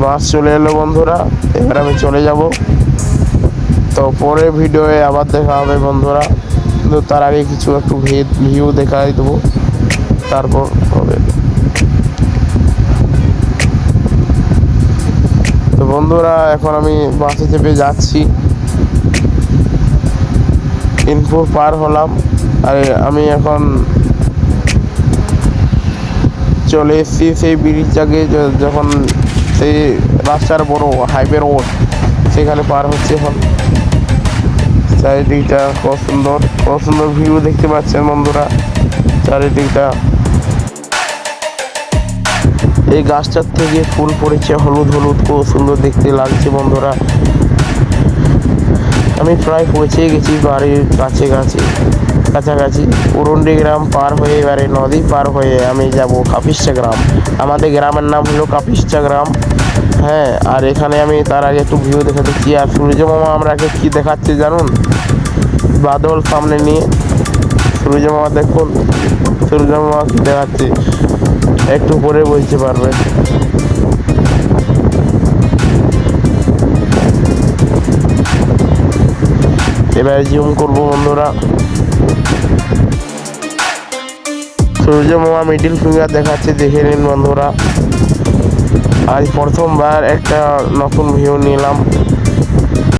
বাস চলে এলো বন্ধুরা, এবার আমি চলে যাব। তো পরে ভিডিওয়ে আবার দেখা হবে বন্ধুরা, কিন্তু তার আগে কিছু একটু ভিউ দেখাই দেবো, তারপর হবে। তো বন্ধুরা এখন আমি বাসে চেপে যাচ্ছি, ইনপুর পার হলাম। আর আমি এখন চলে এসেছি সেই ব্রিজটাকে, যখন সেই রাস্তার বড় হাইওয়ে রোড সেখানে পার হচ্ছে এখন। চারিদিকটা কত সুন্দর ভিউ দেখতে পাচ্ছেন বন্ধুরা, চারিদিকটা। এই গাছটার থেকে ফুল পড়েছে হলুদ হলুদ, খুব সুন্দর দেখতে লাগছে বন্ধুরা। আমি প্রায় পৌঁছে গেছি বাড়ির কাছাকাছি। উরুন্ডি গ্রাম পার হয়ে এবারে নদী পার হয়ে আমি যাব কাপিস্টা গ্রাম। আমাদের গ্রামের নাম হলো কাপিস্টা গ্রাম। হ্যাঁ, আর এখানে আমি তার আগে একটু ভিউ দেখে দিচ্ছি। আর সূর্য মামা আমরাকে কি দেখাচ্ছে জানুন, বাদল সামনে নিয়ে। সূর্য মামা দেখুন, সূর্য মামা কি দেখাচ্ছে একটু পরে বলতে পারবেন। এবার জুম করবো বন্ধুরা। সূর্য মামা মিডিল ফিঙ্গার দেখাচ্ছে, দেখে নিন বন্ধুরা। আজ প্রথমবার একটা নতুন ভিউ নিলাম।